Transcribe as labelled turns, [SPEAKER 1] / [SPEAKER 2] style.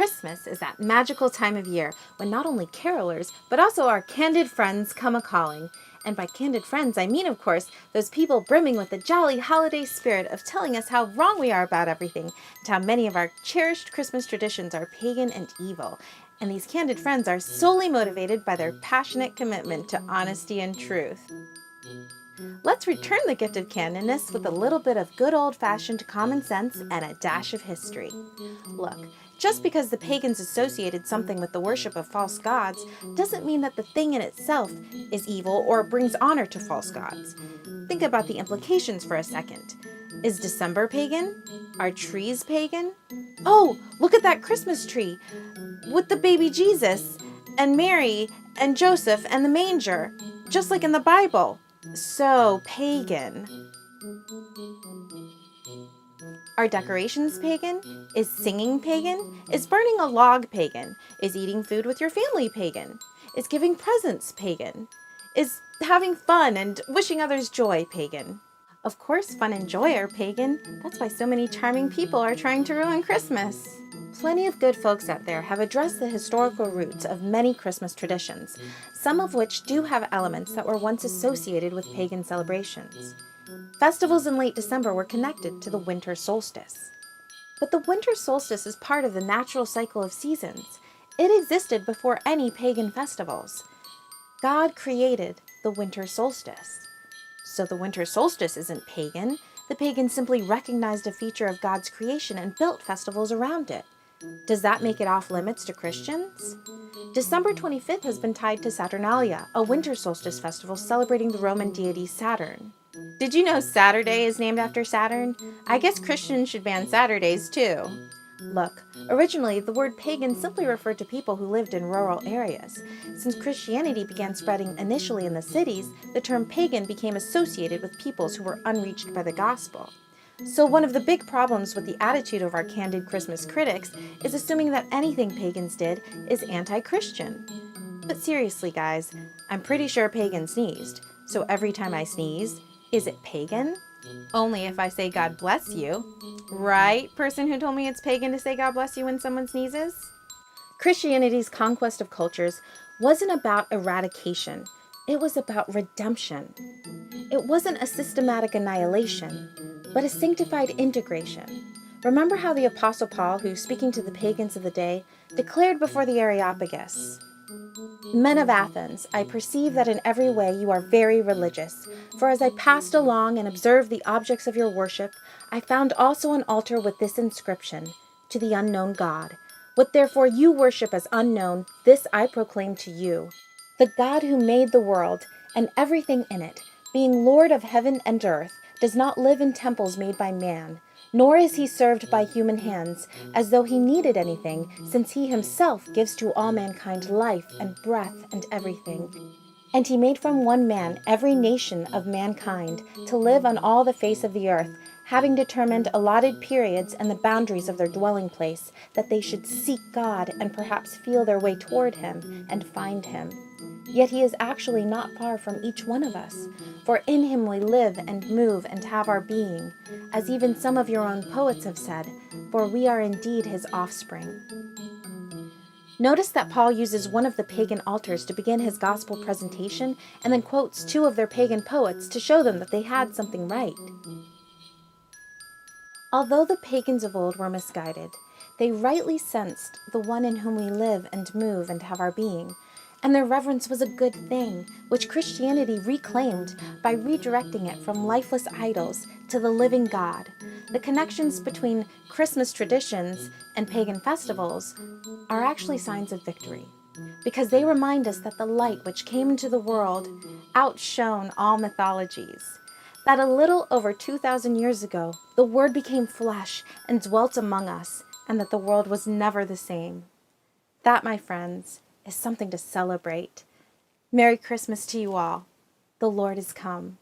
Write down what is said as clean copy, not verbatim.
[SPEAKER 1] Christmas is that magical time of year when not only carolers, but also our candid friends come a-calling. And by candid friends, I mean, of course, those people brimming with the jolly holiday spirit of telling us how wrong we are about everything, and how many of our cherished Christmas traditions are pagan and evil. And these candid friends are solely motivated by their passionate commitment to honesty and truth. Let's return the gift of candidness with a little bit of good old-fashioned common sense and a dash of history. Look, just because the pagans associated something with the worship of false gods doesn't mean that the thing in itself is evil or brings honor to false gods. Think about the implications for a second. Is December pagan? Are trees pagan? Oh, look at that Christmas tree with the baby Jesus and Mary and Joseph and the manger, just like in the Bible. So pagan. Are decorations pagan? Is singing pagan? Is burning a log pagan? Is eating food with your family pagan? Is giving presents pagan? Is having fun and wishing others joy pagan? Of course, fun and joy are pagan. That's why so many charming people are trying to ruin Christmas. Plenty of good folks out there have addressed the historical roots of many Christmas traditions, some of which do have elements that were once associated with pagan celebrations. Festivals in late December were connected to the winter solstice. But the winter solstice is part of the natural cycle of seasons. It existed before any pagan festivals. God created the winter solstice. So the winter solstice isn't pagan. The pagans simply recognized a feature of God's creation and built festivals around it. Does that make it off limits to Christians? December 25th has been tied to Saturnalia, a winter solstice festival celebrating the Roman deity Saturn. Did you know Saturday is named after Saturn? I guess Christians should ban Saturdays too. Look, originally the word pagan simply referred to people who lived in rural areas. Since Christianity began spreading initially in the cities, the term pagan became associated with peoples who were unreached by the gospel. So one of the big problems with the attitude of our candid Christmas critics is assuming that anything pagans did is anti-Christian. But seriously, guys, I'm pretty sure pagan sneezed. So every time I sneeze, is it pagan? Only if I say God bless you. Right, person who told me it's pagan to say God bless you when someone sneezes? Christianity's conquest of cultures wasn't about eradication. It was about redemption. It wasn't a systematic annihilation, but a sanctified integration. Remember how the Apostle Paul, who, speaking to the pagans of the day, declared before the Areopagus, "Men of Athens, I perceive that in every way you are very religious. For as I passed along and observed the objects of your worship, I found also an altar with this inscription, To the unknown God. What therefore you worship as unknown, this I proclaim to you. The God who made the world and everything in it, being Lord of heaven and earth, does not live in temples made by man, nor is he served by human hands, as though he needed anything, since he himself gives to all mankind life and breath and everything. And he made from one man every nation of mankind to live on all the face of the earth, having determined allotted periods and the boundaries of their dwelling place, that they should seek God and perhaps feel their way toward him and find him. Yet he is actually not far from each one of us, for in him we live and move and have our being, as even some of your own poets have said, for we are indeed his offspring." Notice that Paul uses one of the pagan altars to begin his gospel presentation and then quotes two of their pagan poets to show them that they had something right. Although the pagans of old were misguided, they rightly sensed the one in whom we live and move and have our being, and their reverence was a good thing, which Christianity reclaimed by redirecting it from lifeless idols to the living God. The connections between Christmas traditions and pagan festivals are actually signs of victory, because they remind us that the light which came into the world outshone all mythologies, that a little over 2,000 years ago, the Word became flesh and dwelt among us, and that the world was never the same. That, my friends, is something to celebrate. Merry Christmas to you all. The Lord is come.